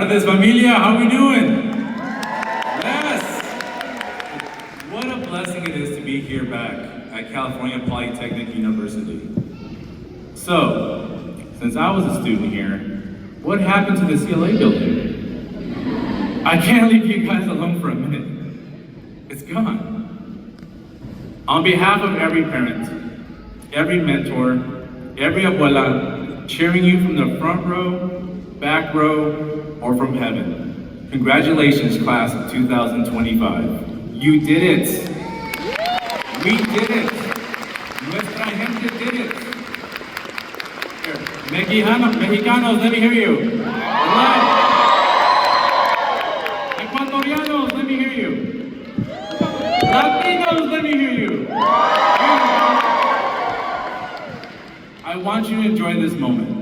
Tardes, familia, how we doing? Yes! What a blessing it is to be here back at California Polytechnic University. So, since I was a student here, what happened to the CLA building? I can't leave you guys alone for a minute. It's gone. On behalf of every parent, every mentor, every abuela, cheering you from the front row, back row, or from heaven. Congratulations, class of 2025. You did it. We did it. Nuestra gente did it. Here. Mexicanos, let me hear you. Ecuadorianos, let me hear you. Latinos, let me hear you. I want you to enjoy this moment.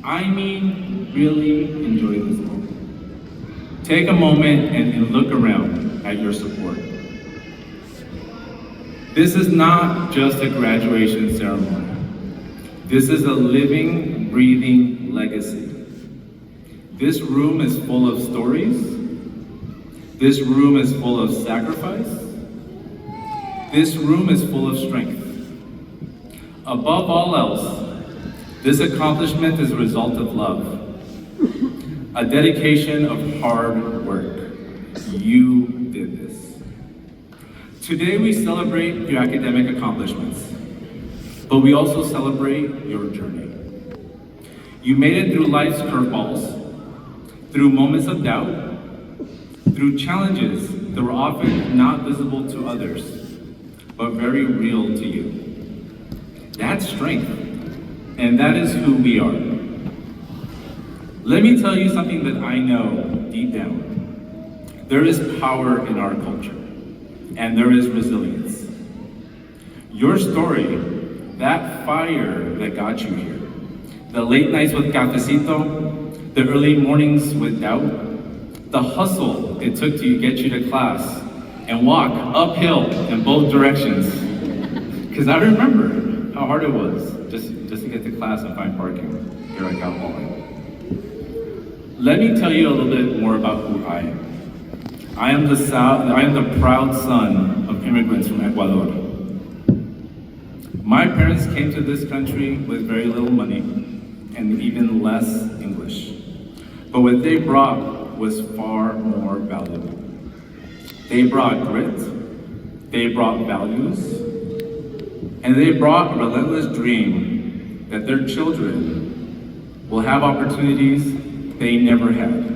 I mean, really enjoy this moment. Take a moment and look around at your support. This is not just a graduation ceremony. This is a living, breathing legacy. This room is full of stories. This room is full of sacrifice. This room is full of strength. Above all else, this accomplishment is a result of love, a dedication of hard work. You did this. Today we celebrate your academic accomplishments, but we also celebrate your journey. You made it through life's curveballs, through moments of doubt, through challenges that were often not visible to others, but very real to you. That's strength. And that is who we are. Let me tell you something that I know deep down. There is power in our culture, and there is resilience. Your story, that fire that got you here, the late nights with cafecito, the early mornings with doubt, the hustle it took to get you to class and walk uphill in both directions. Because I remember how hard it was just to get to class and find parking here at Cal Poly. Let me tell you a little bit more about who I am. I am the proud son of immigrants from Ecuador. My parents came to this country with very little money and even less English. But what they brought was far more valuable. They brought grit, they brought values, and they brought a relentless dream that their children will have opportunities they never had.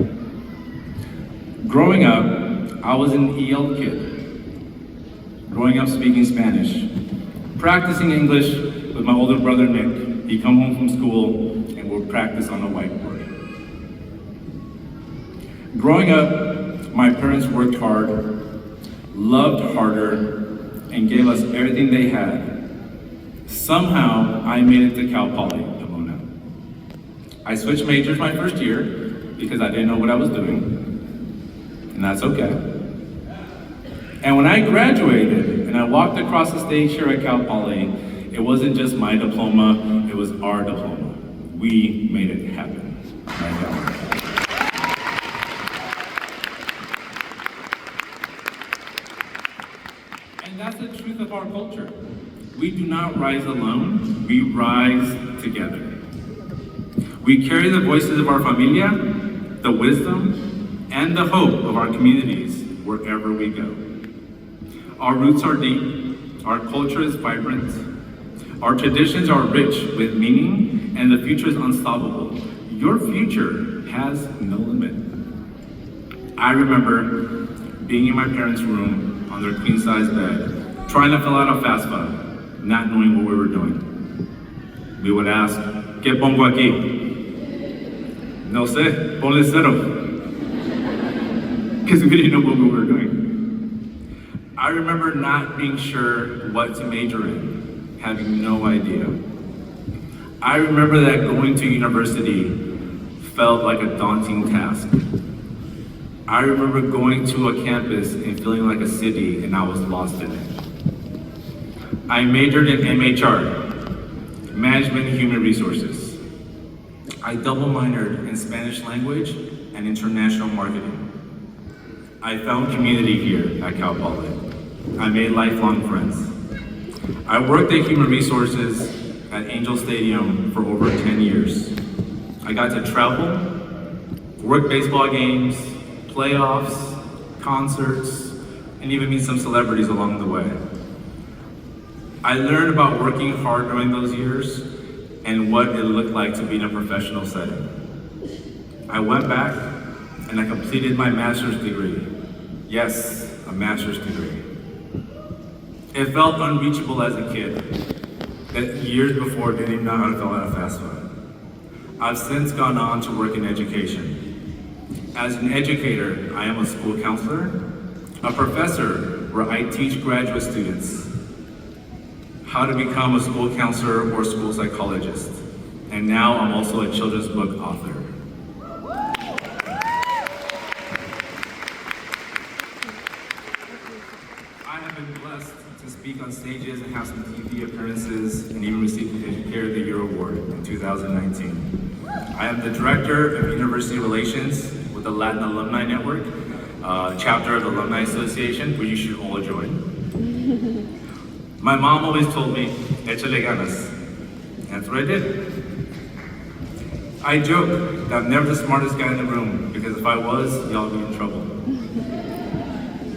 Growing up, I was an EL kid. Growing up speaking Spanish, practicing English with my older brother Nick. He'd come home from school and we'd practice on a whiteboard. Growing up, my parents worked hard, loved harder, and gave us everything they had. Somehow, I made it to Cal Poly, Pomona. I switched majors my first year because I didn't know what I was doing, and that's okay. And when I graduated and I walked across the stage here at Cal Poly, it wasn't just my diploma, it was our diploma. We made it happen. Right now. And that's the truth of our culture. We do not rise alone, we rise together. We carry the voices of our familia, the wisdom, and the hope of our communities wherever we go. Our roots are deep, our culture is vibrant, our traditions are rich with meaning, and the future is unstoppable. Your future has no limit. I remember being in my parents' room on their queen-size bed, trying to fill out a FAFSA, not knowing what we were doing. We would ask, ¿Qué pongo aquí? No sé, ponle cero. Because we didn't know what we were doing. I remember not being sure what to major in, having no idea. I remember that going to university felt like a daunting task. I remember going to a campus and feeling like a city and I was lost in it. I majored in MHR, Management and Human Resources. I double minored in Spanish language and international marketing. I found community here at Cal Poly. I made lifelong friends. I worked at Human Resources at Angel Stadium for over 10 years. I got to travel, work baseball games, playoffs, concerts, and even meet some celebrities along the way. I learned about working hard during those years and what it looked like to be in a professional setting. I went back and I completed my master's degree. Yes, a master's degree. It felt unreachable as a kid, that years before didn't even know how to fill out a FAFSA. I've since gone on to work in education. As an educator, I am a school counselor, a professor where I teach graduate students how to become a school counselor or school psychologist. And now I'm also a children's book author. I have been blessed to speak on stages and have some TV appearances and even receive the Educator of the Year award in 2019. I am the Director of University Relations with the Latin Alumni Network, chapter of the Alumni Association, which you should all join. My mom always told me, échale ganas. That's what I did. I joke that I'm never the smartest guy in the room, because if I was, y'all would be in trouble.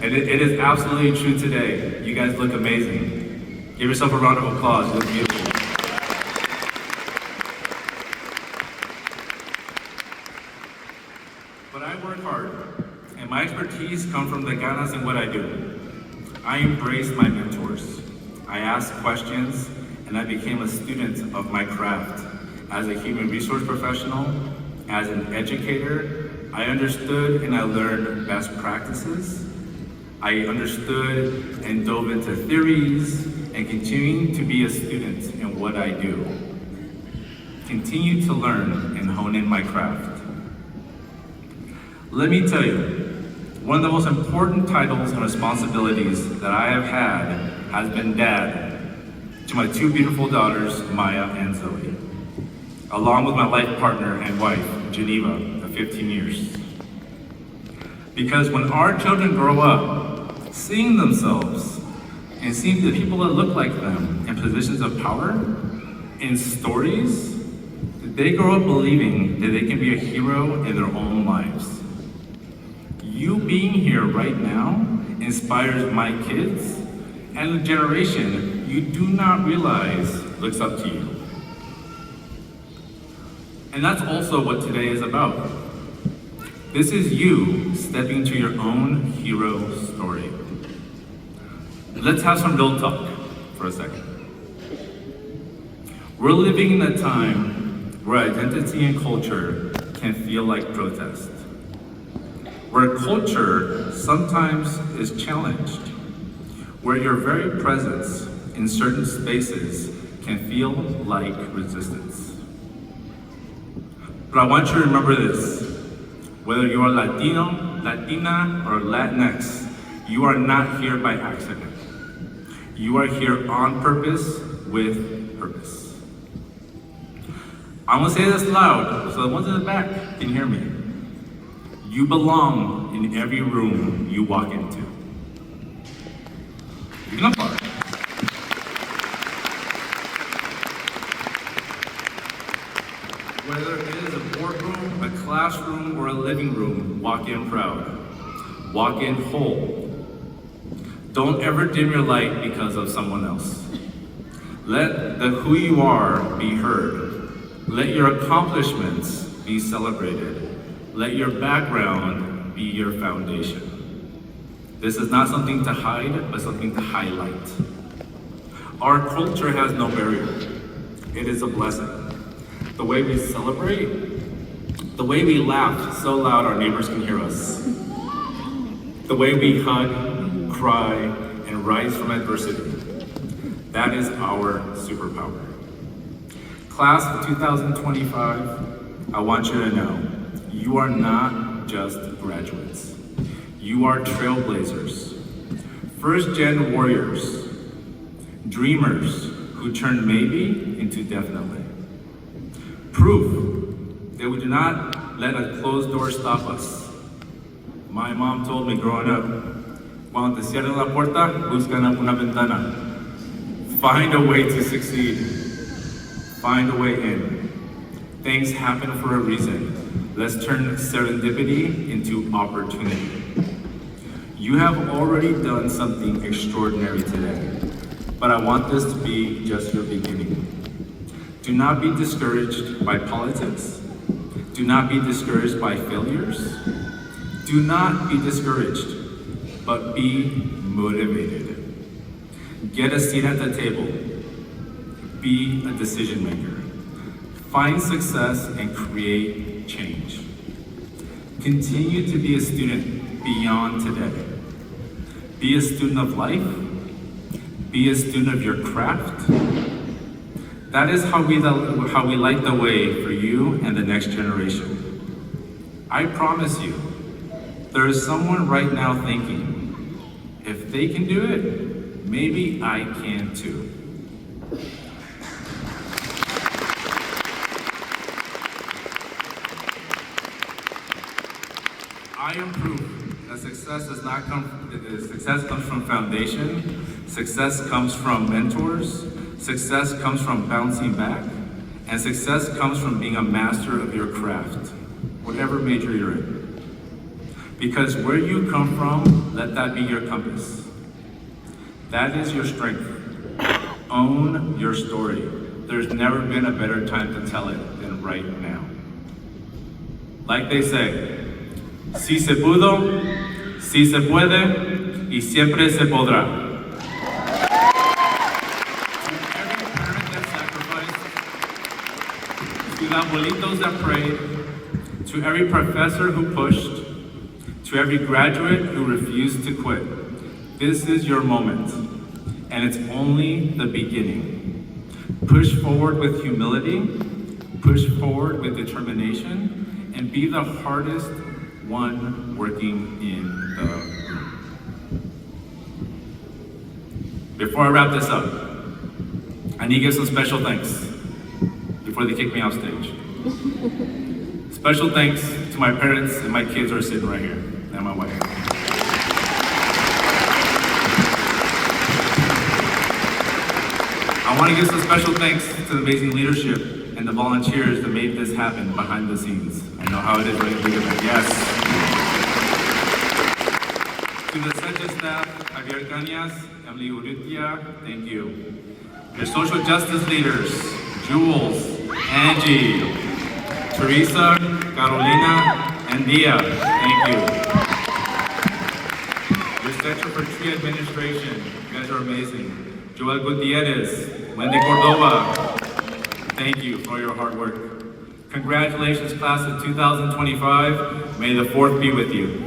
And it is absolutely true today. You guys look amazing. Give yourself a round of applause, you look beautiful. But I work hard, and my expertise comes from the ganas in what I do. I embrace my mentors. I asked questions, and I became a student of my craft. As a human resource professional, as an educator, I understood and I learned best practices. I understood and dove into theories, and continuing to be a student in what I do. Continue to learn and hone in my craft. Let me tell you, one of the most important titles and responsibilities that I have had has been dad to my two beautiful daughters, Maya and Zoe, along with my life partner and wife, Geneva, of 15 years. Because when our children grow up, seeing themselves and seeing the people that look like them in positions of power, in stories, they grow up believing that they can be a hero in their own lives. You being here right now inspires my kids and the generation you do not realize looks up to you. And that's also what today is about. This is you stepping into your own hero story. Let's have some real talk for a second. We're living in a time where identity and culture can feel like protest. Where culture sometimes is challenged. Where your very presence in certain spaces can feel like resistance. But I want you to remember this. Whether you are Latino, Latina, or Latinx, you are not here by accident. You are here on purpose, with purpose. I'm gonna say this loud, so the ones in the back can hear me. You belong in every room you walk into. You can applaud. Whether it is a boardroom, a classroom, or a living room, walk in proud. Walk in whole. Don't ever dim your light because of someone else. Let the who you are be heard. Let your accomplishments be celebrated. Let your background be your foundation. This is not something to hide, but something to highlight. Our culture has no barrier. It is a blessing. The way we celebrate, the way we laugh so loud our neighbors can hear us, the way we hug, cry, and rise from adversity, that is our superpower. Class of 2025, I want you to know, you are not just graduates. You are trailblazers, first-gen warriors, dreamers who turn maybe into definitely. Proof that we do not let a closed door stop us. My mom told me growing up, cuando te cierran la puerta, buscan una ventana. Find a way to succeed. Find a way in. Things happen for a reason. Let's turn serendipity into opportunity. You have already done something extraordinary today, but I want this to be just your beginning. Do not be discouraged by politics. Do not be discouraged by failures. Do not be discouraged, but be motivated. Get a seat at the table. Be a decision maker. Find success and create change. Continue to be a student beyond today. Be a student of life. Be a student of your craft. That is how we light the way for you and the next generation. I promise you, there is someone right now thinking, if they can do it, maybe I can too. I am proof that success comes from foundation, success comes from mentors, success comes from bouncing back, and success comes from being a master of your craft, whatever major you're in. Because where you come from, let that be your compass. That is your strength. Own your story. There's never been a better time to tell it than right now. Like they say, si se pudo, si se puede, y siempre se podrá. To every parent that sacrificed, to the abuelitos that prayed, to every professor who pushed, to every graduate who refused to quit, this is your moment, and it's only the beginning. Push forward with humility, push forward with determination, and be the hardest one working in the room. Before I wrap this up, I need to give some special thanks before they kick me off stage. Special thanks to my parents and my kids who are sitting right here, and my wife. I want to give some special thanks to the amazing leadership and the volunteers that made this happen behind the scenes. I know how it is running big event. Yes. To the Sedgwick staff, Javier Cañas, Emily Urrutia, thank you. Your social justice leaders, Jules, Angie, Teresa, Carolina, and Dia, thank you. Your Center for Tree Administration, you guys are amazing. Joel Gutierrez, Wendy Cordova, thank you for your hard work. Congratulations, class of 2025. May the 4th be with you.